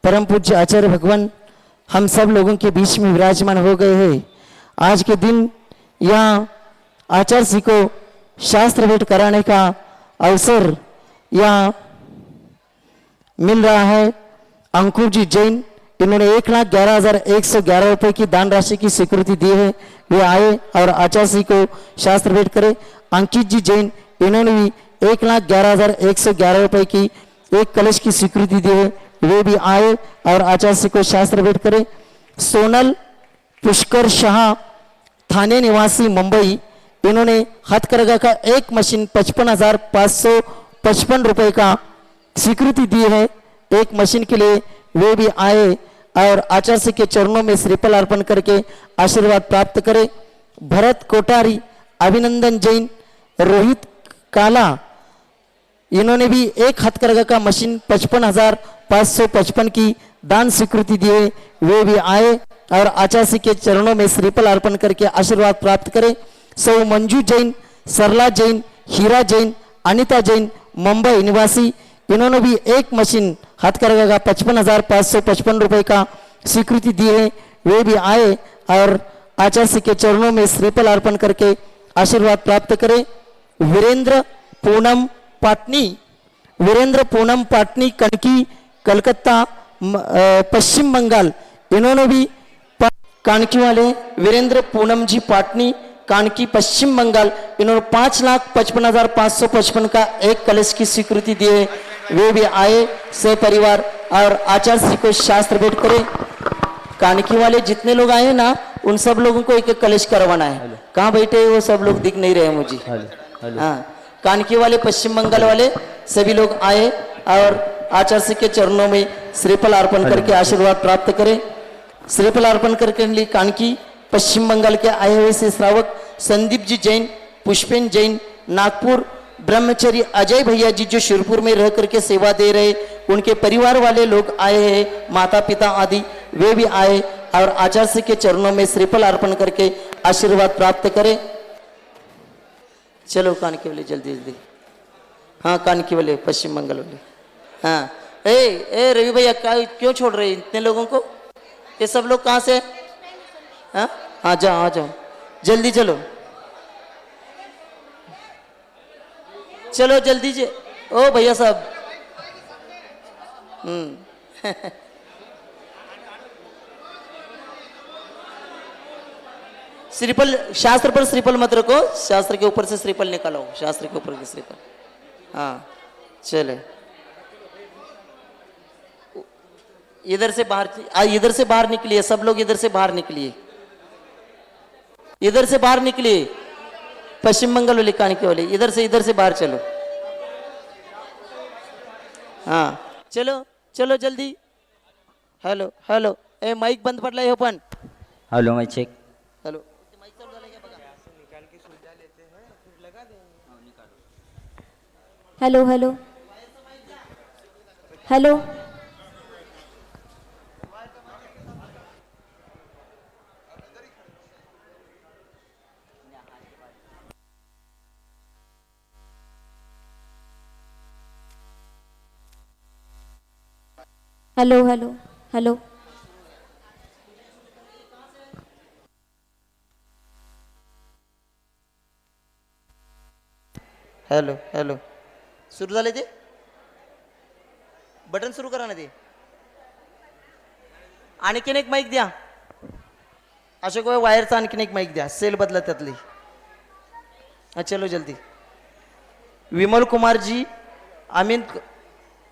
परम पूज्य आचार्य भगवान हम सब लोगों के बीच में विराजमान हो गए हैं। आज के दिन यहाँ आचार्य जी को शास्त्र भेंट कराने का अवसर यहाँ मिल रहा है। अंकुर जी जैन, इन्होंने 1,11,111 रुपये की दान राशि की स्वीकृति दी है। वे आए और आचार्य जी को शास्त्र भेंट करे। अंकित जी जैन, इन्होंने भी 1,11,111 रुपये की एक कलश की स्वीकृति दी है। वे भी आए और आचार्य जी को शास्त्र भेंट करे। सोनल पुष्कर शाह, थाने निवासी मुंबई, इन्होंने हथकरघा का एक मशीन 55,555 रुपये का स्वीकृति दी है एक मशीन के लिए। वे भी आए और आचार्य जी के चरणों में श्रीफल अर्पण करके आशीर्वाद प्राप्त करे। भरत कोठारी, अभिनंदन जैन, रोहित काला, इन्होंने भी एक हथकरघा का मशीन 55,555 की दान स्वीकृति दी है। वे भी आए और आचार्य जी के चरणों में श्रीफल अर्पण करके आशीर्वाद प्राप्त करे। सौ मंजू जैन, सरला जैन, हीरा जैन, अनिता जैन, मुंबई निवासी, इन्होंने भी एक मशीन हथकरघा का 55,555 रुपये का स्वीकृति दी है। वे भी आए और आचार्य जी के चरणों में श्रीफल अर्पण करके आशीर्वाद प्राप्त करे। वीरेंद्र पूनम पाटनी, वीरेंद्र पूनम पाटनी, कनकी, कलकत्ता, पश्चिम बंगाल, इन्होंने भी कानकी वाले वीरेंद्र पूनम जी पाटनी, कानकी, पश्चिम बंगाल, इन्होंने 5,55,555 का एक कलश की स्वीकृति दी है। वे भी आए सपरिवार और आचार्य जी को शास्त्र भेंट करे। कानकी वाले जितने लोग आए ना, उन सब लोगों को एक एक कलश करवाना है। कहाँ बैठे वो सब लोग दिख नहीं रहे मुझे। हाँ, कानकी वाले, पश्चिम बंगाल वाले सभी लोग आए और आचार्य जी के चरणों में श्रीफल अर्पण करके आशीर्वाद प्राप्त करें। श्रीफल अर्पण करके लिए कानकी, पश्चिम बंगाल के आए हुए से श्रावक संदीप जी जैन, पुष्पेन जैन, नागपुर, ब्रह्मचर्य अजय भैया जी जो शिरपुर में रह करके सेवा दे रहे, उनके परिवार वाले लोग आए हैं, माता पिता आदि, वे भी आए और आचार्य जी के चरणों में श्रीफल अर्पण करके आशीर्वाद प्राप्त करें। चलो कानकी वाले जल्दी जल्दी। हाँ, कानकी वाले, पश्चिम बंगाल वाले। हाँ, ए रवि भैया, क्यों छोड़ रहे इतने लोगों को? ये सब लोग कहाँ से? हाँ, आ जाओ आ जाओ, जल्दी चलो चलो जल्दी से। ओ भैया साहब, श्रीफल, शास्त्र पर श्रीफल मत रखो, शास्त्र के ऊपर से श्रीफल निकालो, शास्त्र के ऊपर के श्रीफल। हाँ चले, इधर से बाहर निकलिए, सब लोग इधर से बाहर निकलिए, इधर से बाहर निकलिए। पश्चिम बंगाल वाले, कानकी वाले, इधर से बाहर चलो। हाँ चलो चलो जल्दी। हेलो हेलो, ए माइक बंद पडलाय हो पण। Hello, mike check. Hello, hello hello hello, hello hello hello, hello hello, सुरू झाले ते? बटन सुरू करा ना ते। आणखीन एक माईक द्या, अशोक भाई वायरचा आणखीन एक माईक द्या, सेल बदला त्यातली। हाँ चलो जल्दी। विमल कुमार जी,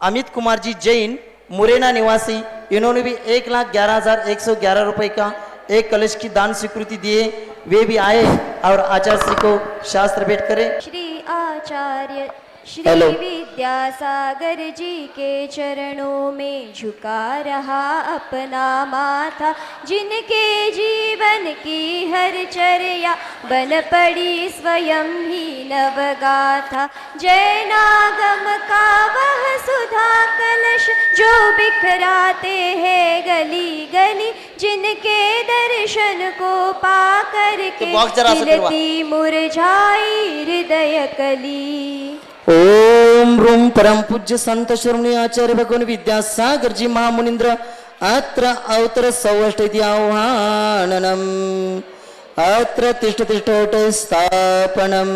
अमित कुमार जी जैन, मुरैना निवासी, इन्होंने भी 1,11,111 रुपये का एक कलश की दान स्वीकृति दिए। वे भी आए और आचार्य जी को शास्त्र भेंट करें। श्री आचार्य श्री विद्यासागर जी के चरणों में झुका रहा अपना माथा, जिनके जीवन की हर चर्या बन पड़ी स्वयं ही नवगाथा। जैनागम का वह सुधा कलश जो बिखराते हैं गली गली, जिनके दर्शन को पा कर के खिलती मुरझाई हृदय कली। ओम रूम परम पूज्य संत श्रोमणी आचार्य भगवान विद्यासागर जी महामुनींद्र अत्र अवतर सौष्ठ इति आह्वाननम् अत्र तिष्ठ तिष्ठोट स्थापनम्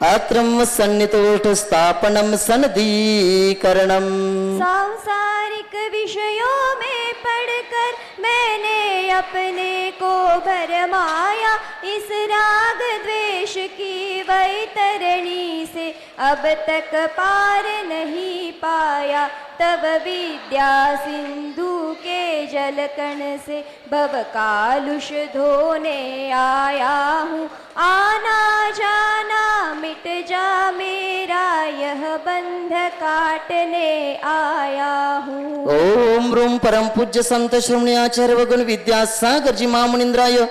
अत्रम सन्नितोष्ठ स्थापनम् सनदीकरणम्। सांसारिक विषयों में पढ़कर मैंने अपने को भरमाया, इस राग द्वेष की वैतरणी से अब तक पार नहीं पाया। तब विद्या सिंधु के जलकण से भव कालुष धोने आया हूँ। आना जाना मिट जा मेरा यह बंध काटने आया हूँ। ओम रूम परम पूज्य संत श्रोमणी आचार्य भगवान विद्यासागर जी महामुनींद्राय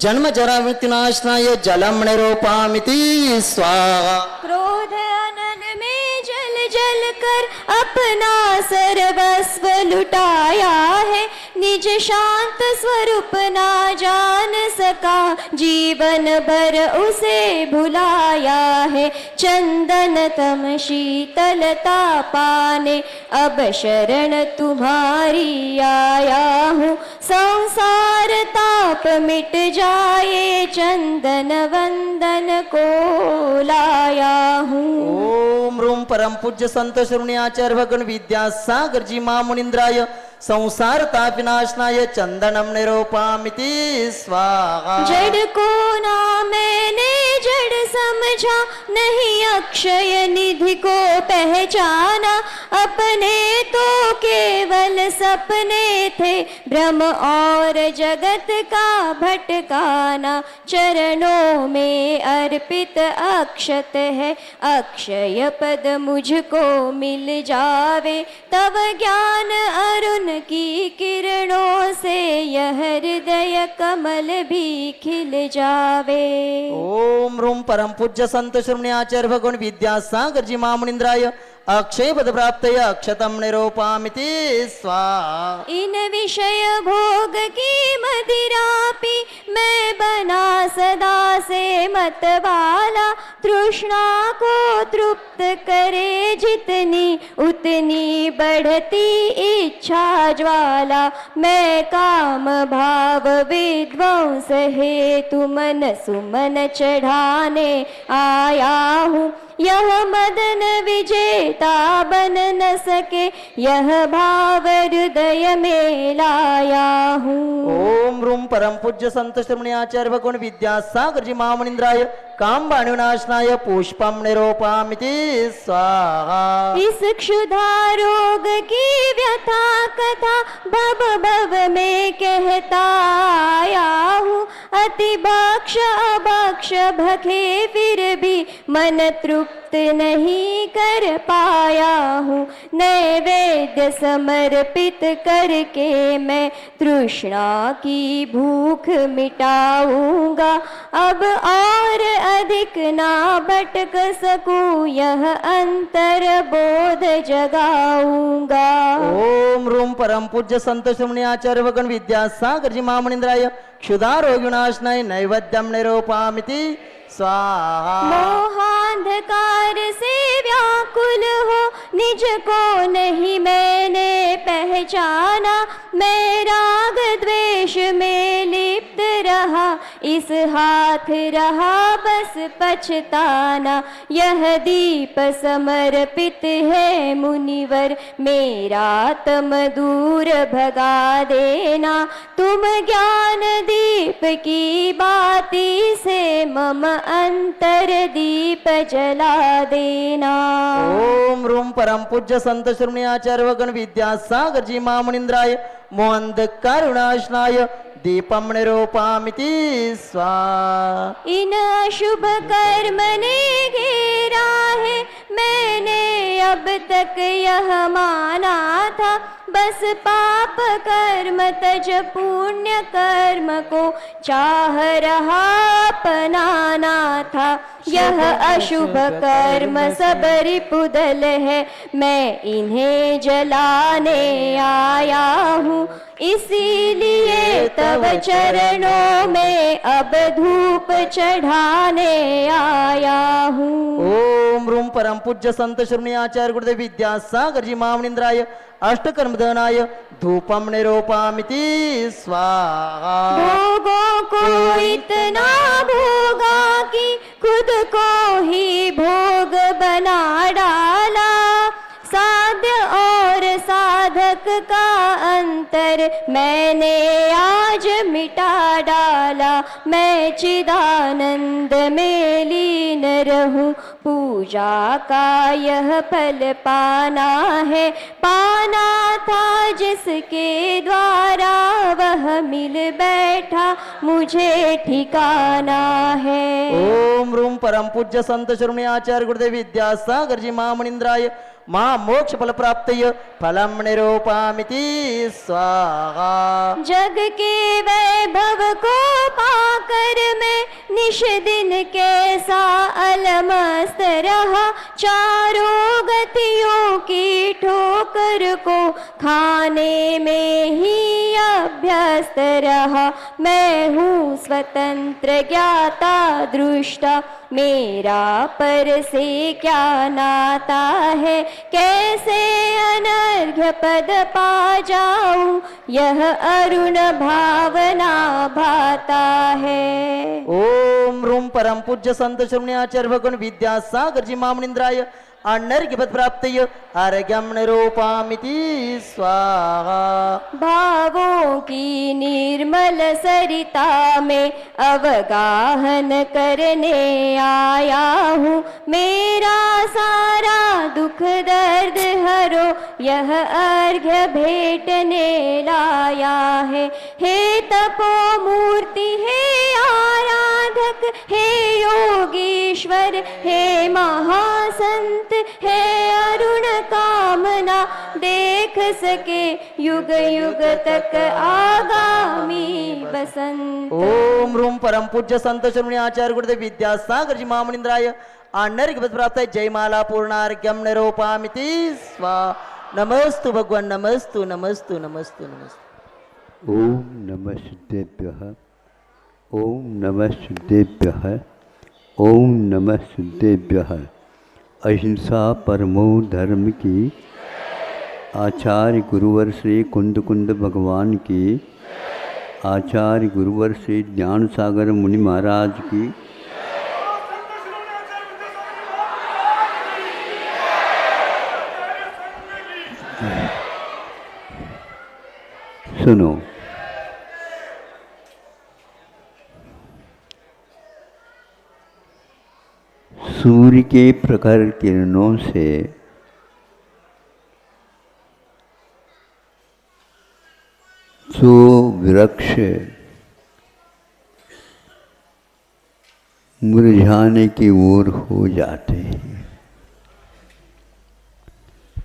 जन्म जरा मृत्यु नाशनाय जलम निरूपामिति स्वाहा। क्रोध अनन में जल जल कर अपना सर्वस्व लुटाया है, निज शांत स्वरूप ना जान सका, जीवन भर उसे भुलाया है। चंदन तम शीतलता पाने अब शरण तुम्हारी आया हूँ। संसार ताप मिट जाए चंदन वंदन को लाया हूँ। ओम रूम परम पूज्य संत श्रोमणी आचार्य भगवान विद्यासागर जी महामुनींद्राय संसार ताप विनाशनाय चंदनम निरूपामिति स्वाहा। जड़ को ना मैंने जड़ समझा, नहीं अक्षय निधि को पहचाना, अपने तो केवल सपने थे भ्रम और जगत का भटकाना। चरणों में अर्पित अक्षत है, अक्षय पद मुझको मिल जावे, तब ज्ञान अरुण की किरणों से यह हृदय कमल भी खिल जावे। ओम रूम परम पूज्य संत श्रोमणी आचार्य भगवान विद्यासागर जी महामुनींद्राय अक्षय पद प्राप्त अक्षतम निरूपामिति स्वाहा। इन विषय भोग की मदिरा पी मैं बना सदा से मतवाला, तृष्णा को तृप्त करे जितनी उतनी बढ़ती इच्छा ज्वाला। मैं काम भाव विध्वंस हेतु मन सुमन चढ़ाने आया हूँ। यह मदन विजेता बन न सके, यह भाव हृदय में लाया हूँ। ओम रूम परम पूज्य संत श्रोमणी आचार्य भगवान विद्यासागर जी महामुनींद्राय काम बाणुनाशनाय पुष्पम निरूपामिति स्वाहा। इस क्षुधा रोग की व्यथा कथा भव भव में कहता आया हूँ। अति भक्ष अभक्ष भखे फिर भी मन तृप्त नहीं कर पाया हूँ। नैवेद्य समर्पित करके मैं तृष्णा की भूख मिटाऊंगा। अब और अधिक ना भटक सकूं, यह अंतर बोध जगाऊंगा। ओम रूम परम पूज्य संत श्रोमणी आचार्य भगवान विद्यासागर जी महामुनींद्राय क्षुधा रोग विनाशनाय नैवेद्यम निरूपामिति स्वाहा। मोहांधकार से व्याकुल हो निज को नहीं मैंने पहचाना। मैं राग द्वेष में लिप्त रहा, इस हाथ रहा बस पछताना। यह दीप समर्पित है मुनिवर, मेरा तम दूर भगा देना। तुम ज्ञान दीप की बाती से मम अंतर दीप जला देना। ओम रूम परम पूज्य संत श्रोमणी आचार्य भगवान विद्यासागर जी महामुनींद्राय मोहंधकार विनाशनाय दीपम निरूपामिति स्वाहा। इन अशुभ कर्म ने घेरा है, मैंने अब तक यह माना था। बस पाप कर्म तज पुण्य कर्म को चाह रहा अपनाना था। यह अशुभ कर्म सब रिपुदल है, मैं इन्हें जलाने आया हूँ। इसीलिए तव चरणों में अब धूप चढ़ाने आया हूँ। ओम रूम परम पूज्य संत श्रमणी आचार्य गुरुदेव विद्यासागर जी महामनिंद्राय अष्टकर्मदनाय धूपम निरूपामिति स्वाहा। भोगों को इतना भोगा कि खुद को ही भोग बना डाला। साध्य और साधक का अंतर मैंने आज मिटा डाला। मैं चिदानंद में लीन रहूं, पूजा का यह फल पाना है। पाना था जिसके द्वारा वह मिल बैठा, मुझे ठिकाना है। ओम रूम परम पूज्य संत श्रमणी आचार्य गुरुदेव विद्यासागर जी महामनिंद्राय मां मोक्ष फल प्राप्त फलम निरूपामिति स्वाहा। जग के वैभव को पाकर मैं निश दिन कैसा अलमस्त रहा। चारों गतियों की ठोकर को खाने में ही अभ्यस्त रहा। मैं हूँ स्वतंत्र ज्ञाता दृष्टा, मेरा पर से क्या नाता है। कैसे अनर्घ्य पद पा जाऊं, यह अरुण भावना भाता है। ओम रूम परम पूज्य संत श्रमणी आचार्य भगवान विद्यासागर जी महामनिंद्राय अनर्घ्य पद प्राप्त अर्घ्यम निरूपामिति स्वाहा। भावों की निर्मल सरिता में अवगाहन करने आया हूँ। मेरा सारा दुख दर्द हरो, यह अर्घ्य भेटने लाया है। हे तपो मूर्ति, हे आराधक, हे योगीश्वर, हे महासंत, हे अरुण कामना, देख सके युग युग तक आगामी बसंत। ओम रूम परम पूज्य संत श्रमणी आचार्य गुरुदेव विद्यासागर जी महामनिंद्राय अनर्घ्य पद प्राप्त जयमाला पूर्णार्घ्यम निरूपामिति स्वाहा। नमस्तु भगवान, नमस्तु नमस्तु नमस्तु नमस्तु। ओम नमः सिद्धेभ्यः, ओम नमः सिद्धेभ्यः, ओम नमः सिद्धेभ्यः। अहिंसा परमो धर्म की, आचार्य गुरुवर श्री कुंद कुंद भगवान की, आचार्य गुरुवर श्री ज्ञान सागर मुनि महाराज की, सुनो। सूर्य के प्रखर किरणों से जो वृक्ष मुरझाने की ओर हो जाते हैं,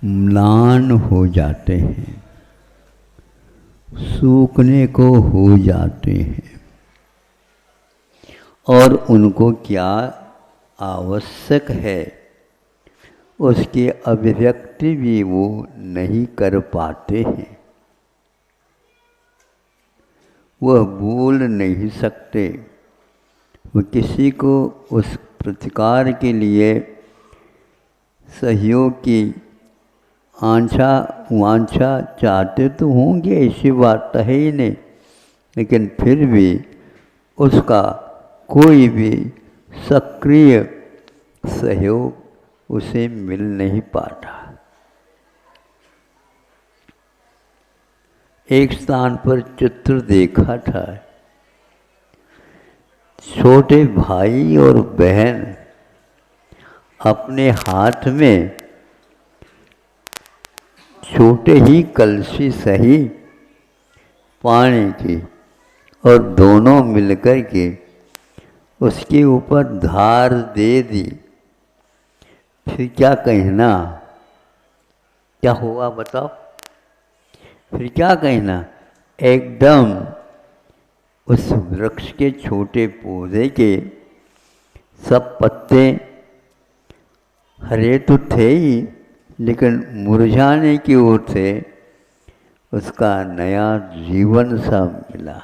म्लान हो जाते हैं, सूखने को हो जाते हैं, और उनको क्या आवश्यक है उसकी अभिव्यक्ति भी वो नहीं कर पाते हैं। वह बोल नहीं सकते, वो किसी को उस प्रतिकार के लिए सहयोग की आंछा वांछा चाहते तो होंगे, ऐसी बात है ही नहीं, लेकिन फिर भी उसका कोई भी सक्रिय सहयोग उसे मिल नहीं पाता। एक स्थान पर चित्र देखा था, छोटे भाई और बहन अपने हाथ में छोटे ही कलशी सही पानी की, और दोनों मिलकर के उसके ऊपर धार दे दी। फिर क्या कहना, क्या हुआ बताओ? फिर क्या कहना, एकदम उस वृक्ष के छोटे पौधे के सब पत्ते हरे तो थे ही, लेकिन मुरझाने की ओर से उसका नया जीवन सा मिला।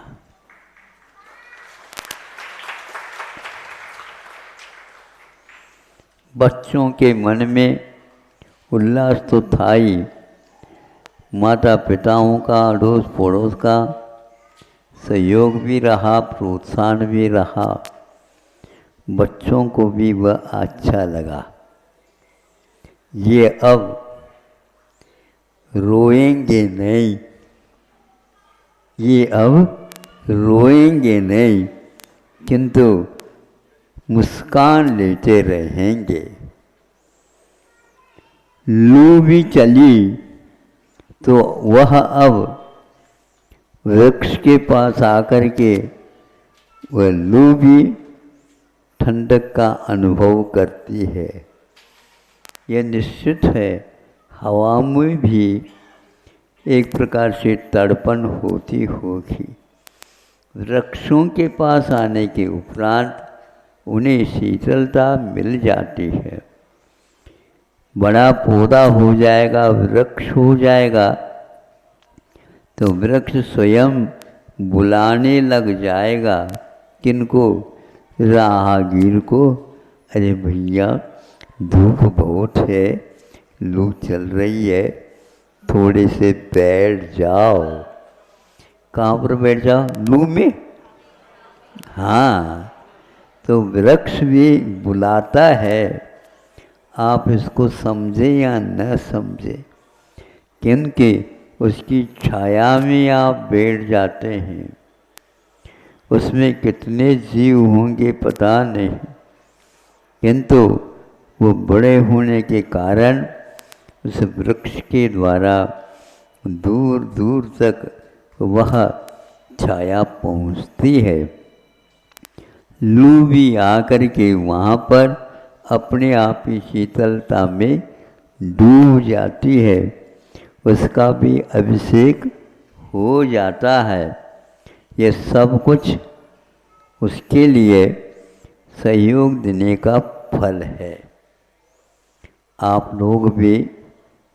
बच्चों के मन में उल्लास तो था ही, माता पिताओं का, अड़ोस पड़ोस का सहयोग भी रहा, प्रोत्साहन भी रहा, बच्चों को भी वह अच्छा लगा। ये अब रोएंगे नहीं, ये अब रोएंगे नहीं, किंतु मुस्कान लेते रहेंगे। लू भी चली तो वह अब वृक्ष के पास आकर के वह लू भी ठंडक का अनुभव करती है। यह निश्चित है, हवा में भी एक प्रकार से तड़पन होती होगी। वृक्षों के पास आने के उपरांत उन्हें शीतलता मिल जाती है। बड़ा पौधा हो जाएगा, वृक्ष हो जाएगा, तो वृक्ष स्वयं बुलाने लग जाएगा। किनको? राहगीर को। अरे भैया, धूप बहुत है, लू चल रही है, थोड़े से बैठ जाओ। कहाँ पर बैठ जाओ? लू में। हाँ, तो वृक्ष भी बुलाता है, आप इसको समझे या न समझे, क्योंकि उसकी छाया में आप बैठ जाते हैं। उसमें कितने जीव होंगे पता नहीं, किंतु वो बड़े होने के कारण उस वृक्ष के द्वारा दूर दूर तक वह छाया पहुंचती है। लू भी आकर के वहाँ पर अपने आप ही शीतलता में डूब जाती है, उसका भी अभिषेक हो जाता है। यह सब कुछ उसके लिए सहयोग देने का फल है। आप लोग भी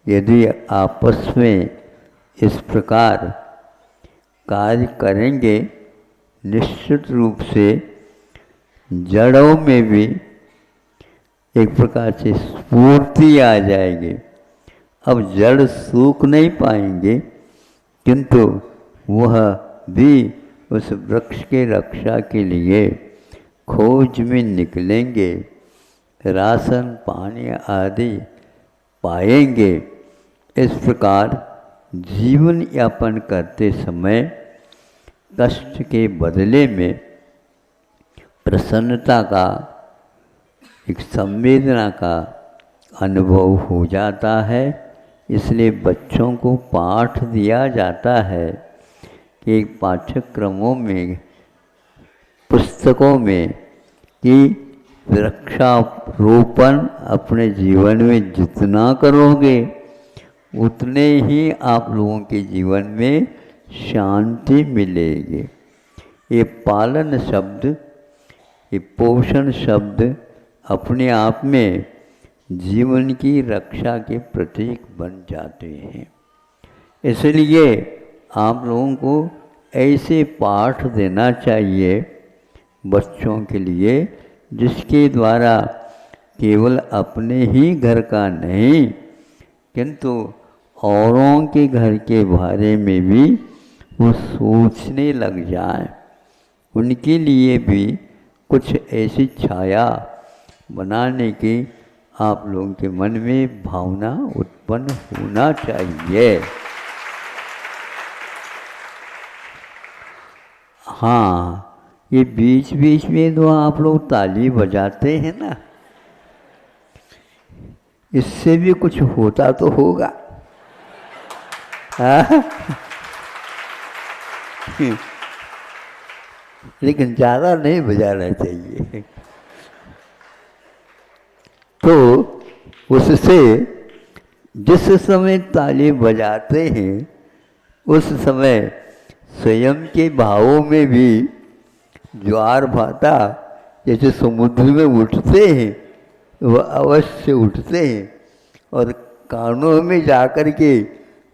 यदि आपस में इस प्रकार कार्य करेंगे, निश्चित रूप से जड़ों में भी एक प्रकार से स्फूर्ति आ जाएगी। अब जड़ सूख नहीं पाएंगे, किंतु वह भी उस वृक्ष के रक्षा के लिए खोज में निकलेंगे, राशन पानी आदि पाएंगे। इस प्रकार जीवन यापन करते समय कष्ट के बदले में प्रसन्नता का, एक संवेदना का अनुभव हो जाता है। इसलिए बच्चों को पाठ दिया जाता है कि पाठ्यक्रमों में, पुस्तकों में, कि वृक्षारोपण अपने जीवन में जितना करोगे उतने ही आप लोगों के जीवन में शांति मिलेगी। ये पालन शब्द, ये पोषण शब्द अपने आप में जीवन की रक्षा के प्रतीक बन जाते हैं। इसलिए आप लोगों को ऐसे पाठ देना चाहिए बच्चों के लिए, जिसके द्वारा केवल अपने ही घर का नहीं, किंतु औरों के घर के बारे में भी वो सोचने लग जाए। उनके लिए भी कुछ ऐसी छाया बनाने की आप लोगों के मन में भावना उत्पन्न होना चाहिए। हाँ, ये बीच बीच में तो आप लोग ताली बजाते हैं ना, इससे भी कुछ होता तो होगा। लेकिन ज़्यादा नहीं बजाना चाहिए। तो उससे जिस समय ताली बजाते हैं उस समय स्वयं के भावों में भी ज्वार भाटा जैसे समुद्र में उठते हैं वह अवश्य उठते हैं और कानों में जाकर के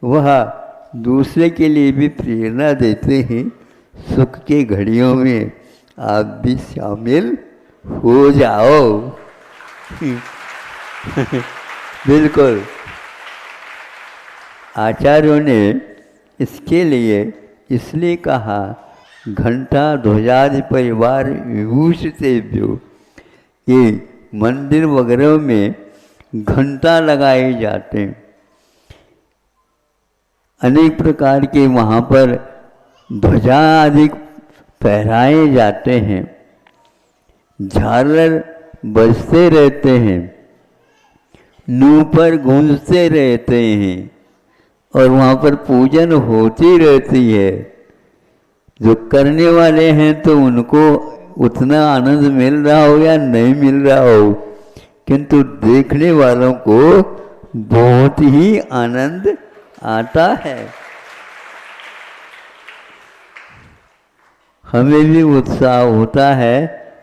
वह दूसरे के लिए भी प्रेरणा देते हैं। सुख के घड़ियों में आप भी शामिल हो जाओ। बिल्कुल आचार्यों ने इसके लिए इसलिए कहा घंटा ध्वजादि परिवार विभूषितेभ्यो, ये मंदिर वगैरह में घंटा लगाए जाते हैं, अनेक प्रकार के वहाँ पर ध्वजा आदि फहराए जाते हैं, झालर बजते रहते हैं, नूह पर गूंजते रहते हैं और वहाँ पर पूजन होती रहती है। जो करने वाले हैं तो उनको उतना आनंद मिल रहा हो या नहीं मिल रहा हो, किंतु देखने वालों को बहुत ही आनंद आता है। हमें भी उत्साह होता है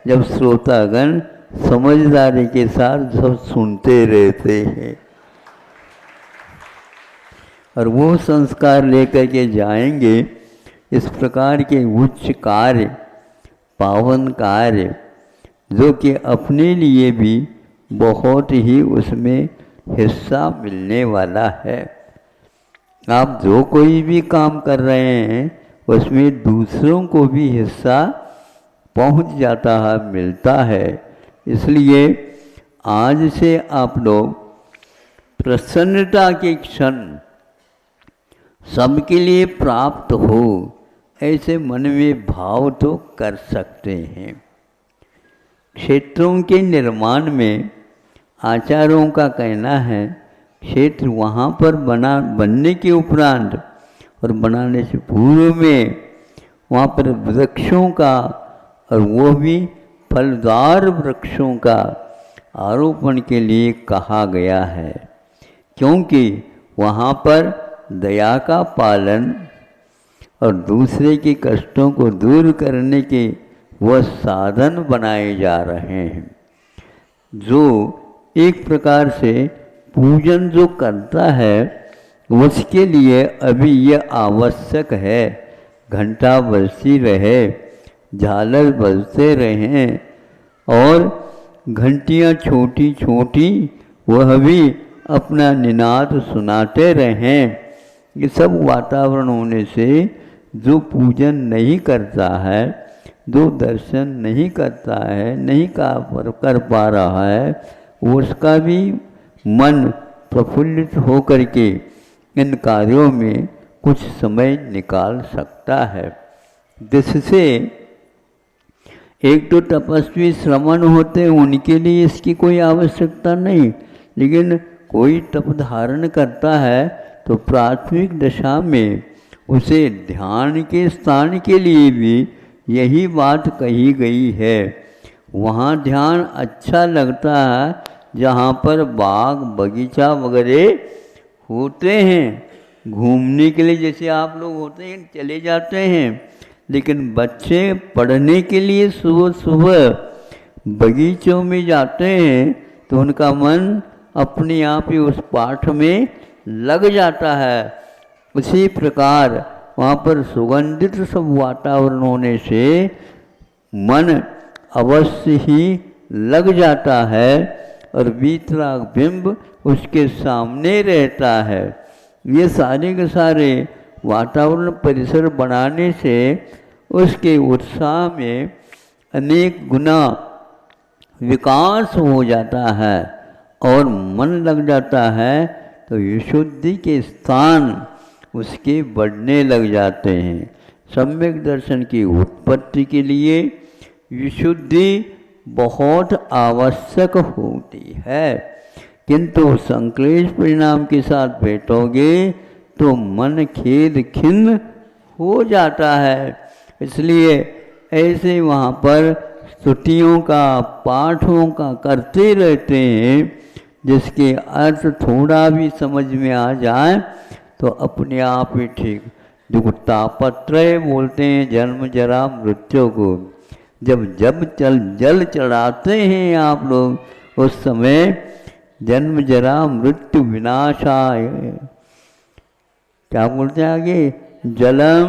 जब श्रोतागण समझदारी के साथ सब सुनते रहते हैं और वो संस्कार लेकर के जाएंगे। इस प्रकार के उच्च कार्य, पावन कार्य, जो कि अपने लिए भी बहुत ही उसमें हिस्सा मिलने वाला है। आप जो कोई भी काम कर रहे हैं उसमें दूसरों को भी हिस्सा पहुंच जाता है, मिलता है। इसलिए आज से आप लोग प्रसन्नता के क्षण सबके लिए प्राप्त हो, ऐसे मन में भाव तो कर सकते हैं। क्षेत्रों के निर्माण में आचार्यों का कहना है, क्षेत्र वहाँ पर बनने के उपरांत और बनाने से पूर्व में वहाँ पर वृक्षों का, और वो भी फलदार वृक्षों का आरोपण के लिए कहा गया है, क्योंकि वहाँ पर दया का पालन और दूसरे के कष्टों को दूर करने के वह साधन बनाए जा रहे हैं। जो एक प्रकार से पूजन जो करता है उसके लिए अभी यह आवश्यक है, घंटा बजती रहे, झालर बजते रहें और घंटियाँ छोटी छोटी वह भी अपना निनाद सुनाते रहें। ये सब वातावरण होने से जो पूजन नहीं करता है, जो दर्शन नहीं करता है, नहीं कर पा रहा है, उसका भी मन प्रफुल्लित हो करके इन कार्यों में कुछ समय निकाल सकता है। जिससे एक तो तपस्वी श्रमण होते हैं, उनके लिए इसकी कोई आवश्यकता नहीं, लेकिन कोई तप धारण करता है तो प्राथमिक दशा में उसे ध्यान के स्थान के लिए भी यही बात कही गई है। वहाँ ध्यान अच्छा लगता है जहाँ पर बाग बगीचा वगैरह होते हैं। घूमने के लिए जैसे आप लोग होते हैं चले जाते हैं, लेकिन बच्चे पढ़ने के लिए सुबह सुबह बगीचों में जाते हैं तो उनका मन अपने आप ही उस पाठ में लग जाता है। उसी प्रकार वहाँ पर सुगंधित सब वातावरण होने से मन अवश्य ही लग जाता है और वीतराग बिंब उसके सामने रहता है। ये सारे के सारे वातावरण परिसर बनाने से उसके उत्साह में अनेक गुना विकास हो जाता है और मन लग जाता है, तो विशुद्धि के स्थान उसके बढ़ने लग जाते हैं। सम्यक दर्शन की उत्पत्ति के लिए विशुद्धि बहुत आवश्यक होती है, किंतु संक्लेश परिणाम के साथ बैठोगे तो मन खेद खिन्न हो जाता है। इसलिए ऐसे वहाँ पर स्तुतियों का, पाठों का करते रहते हैं, जिसके अर्थ थोड़ा भी समझ में आ जाए तो अपने आप ही ठीक। जो तापत्रय बोलते हैं जन्म जरा मृत्यु को, जब जब जल चढ़ाते हैं आप लोग उस समय जन्म जरा मृत्यु विनाशाय, क्या बोलते हैं आगे, जलम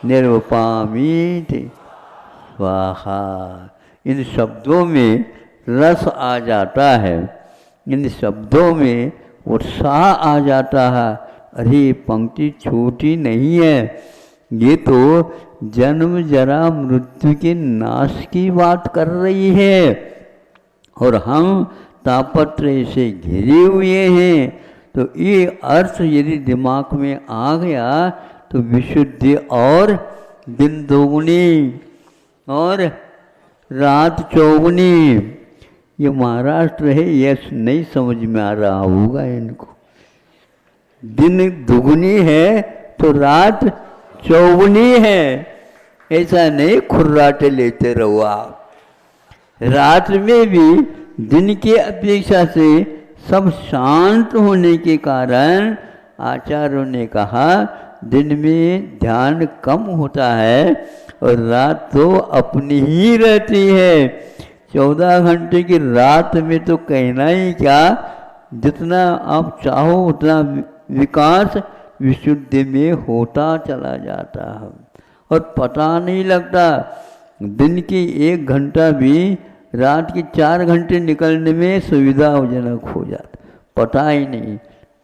निर्वपामीति स्वाहा। इन शब्दों में रस आ जाता है, इन शब्दों में उत्साह आ जाता है। अरे पंक्ति छोटी नहीं है, ये तो जन्म जरा मृत्यु के नाश की बात कर रही है और हम तापत्रय से घिरे हुए हैं। तो ये अर्थ यदि दिमाग में आ गया तो विशुद्धि और दिन दोगुनी और रात चौगुनी। ये महाराष्ट्र है, ये नहीं समझ में आ रहा होगा इनको। दिन दुगुनी है तो रात चौगुनी है, ऐसा नहीं खुर्राटे लेते रहो आप। रात में भी दिन की अपेक्षा से सब शांत होने के कारण आचार्यों ने कहा दिन में ध्यान कम होता है और रात तो अपनी ही रहती है। 14 घंटे की रात में तो कहना ही क्या, जितना आप चाहो उतना विकास विशुद्धि में होता चला जाता है और पता नहीं लगता। दिन की 1 घंटा भी रात के 4 घंटे निकलने में सुविधाजनक हो जाता, पता ही नहीं,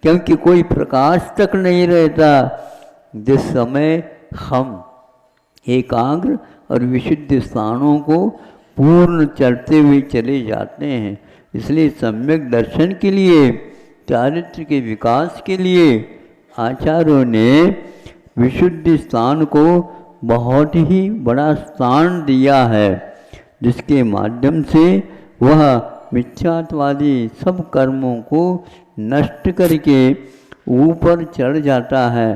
क्योंकि कोई प्रकाश तक नहीं रहता। जिस समय हम एकाग्र और विशुद्ध स्थानों को पूर्ण चढ़ते हुए चले जाते हैं, इसलिए सम्यक दर्शन के लिए, चारित्र के विकास के लिए आचार्यों ने विशुद्ध स्थान को बहुत ही बड़ा स्थान दिया है, जिसके माध्यम से वह मिथ्यात्वादी सब कर्मों को नष्ट करके ऊपर चढ़ जाता है।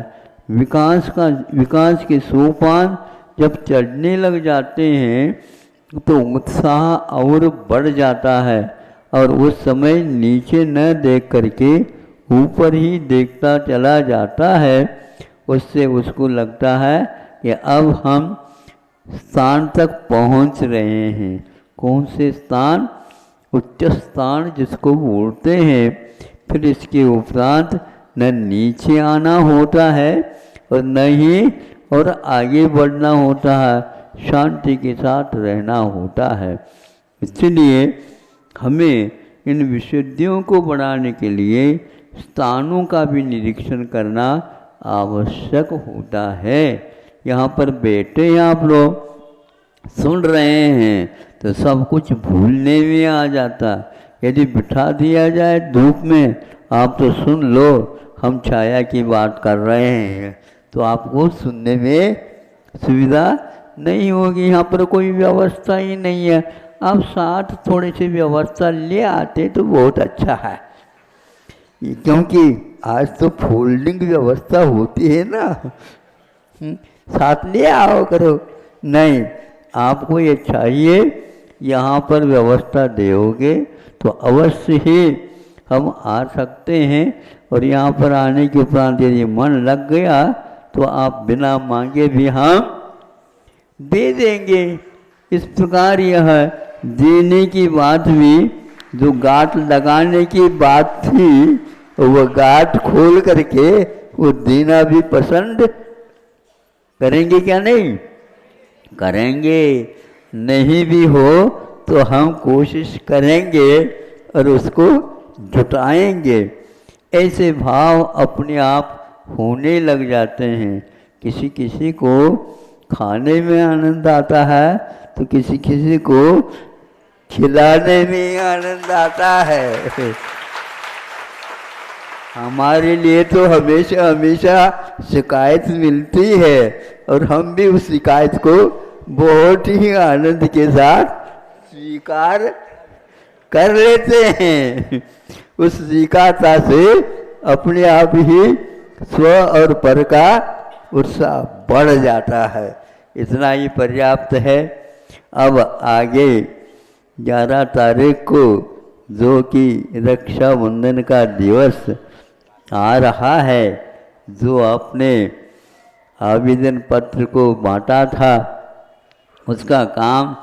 विकास के सोपान जब चढ़ने लग जाते हैं तो उत्साह और बढ़ जाता है और उस समय नीचे न देख करके ऊपर ही देखता चला जाता है। उससे उसको लगता है कि अब हम स्थान तक पहुंच रहे हैं। कौन से स्थान? उच्च स्थान जिसको बोलते हैं। फिर इसके उपरांत न नीचे आना होता है और न ही और आगे बढ़ना होता है, शांति के साथ रहना होता है। इसलिए हमें इन विशुद्धियों को बढ़ाने के लिए स्थानों का भी निरीक्षण करना आवश्यक होता है। यहाँ पर बैठे हैं आप लोग, सुन रहे हैं तो सब कुछ भूलने में आ जाता। यदि बिठा दिया जाए धूप में, आप तो सुन लो, हम छाया की बात कर रहे हैं, तो आपको सुनने में सुविधा नहीं होगी। यहाँ पर कोई व्यवस्था ही नहीं है। आप साथ थोड़ी सी व्यवस्था ले आते तो बहुत अच्छा है, क्योंकि आज तो फोल्डिंग व्यवस्था होती है ना, साथ ले आओ करो। नहीं, आपको ये चाहिए, यहाँ पर व्यवस्था दोगे तो अवश्य ही हम आ सकते हैं। और यहाँ पर आने के उपरांत यदि मन लग गया तो आप बिना मांगे भी हम दे देंगे। इस प्रकार यह देने की बात भी, जो गांठ लगाने की बात थी, वो गांठ खोल करके वो देना भी पसंद करेंगे क्या? नहीं करेंगे। नहीं भी हो तो हम कोशिश करेंगे और उसको जुटाएंगे। ऐसे भाव अपने आप होने लग जाते हैं। किसी किसी को खाने में आनंद आता है तो किसी किसी को खिलाने में आनंद आता है। हमारे लिए तो हमेशा हमेशा शिकायत मिलती है और हम भी उस शिकायत को बहुत ही आनंद के साथ स्वीकार कर लेते हैं। उस स्वीकारता से अपने आप ही स्व और पर का उत्साह बढ़ जाता है। इतना ही पर्याप्त है। अब आगे 11 तारीख को, जो कि रक्षाबंधन का दिवस आ रहा है, जो अपने आवेदन पत्र को बांटा था, उसका काम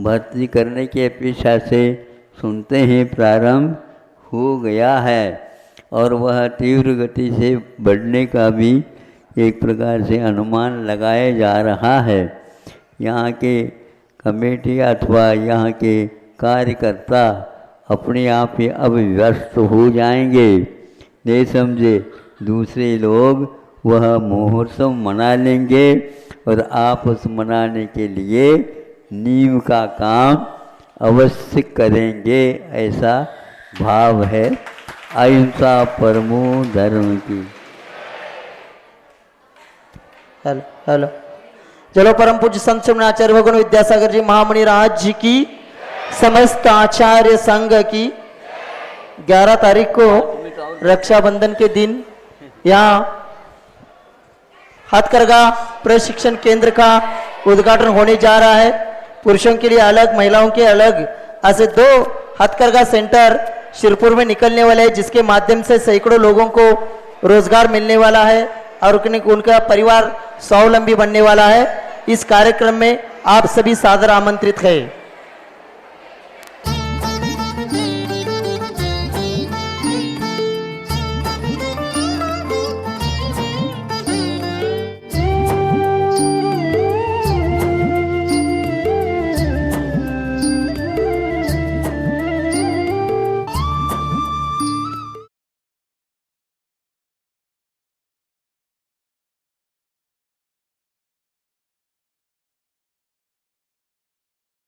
भर्ती करने की अपेक्षा से सुनते ही प्रारंभ हो गया है और वह तीव्र गति से बढ़ने का भी एक प्रकार से अनुमान लगाया जा रहा है। यहाँ के कमेटी अथवा यहाँ के कार्यकर्ता अपने आप ही अब व्यस्त हो जाएंगे। नहीं समझे, दूसरे लोग वह महोत्सव मना लेंगे और आप उस मनाने के लिए नींव का काम अवश्य करेंगे, ऐसा भाव है। अहिंसा परमो धर्म की। हेलो हेलो, चलो परम पूज्य संत श्री आचार्य भगवान विद्यासागर जी महामणि राज जी की, समस्त आचार्य संघ की 11 तारीख को रक्षाबंधन के दिन यहाँ हथकरघा प्रशिक्षण केंद्र का उद्घाटन होने जा रहा है। पुरुषों के लिए अलग, महिलाओं के अलग, ऐसे 2 हथकरघा सेंटर शिरपुर में निकलने वाले हैं, जिसके माध्यम से सैकड़ों लोगों को रोजगार मिलने वाला है और उनका परिवार स्वावलंबी बनने वाला है। इस कार्यक्रम में आप सभी सादर आमंत्रित हैं।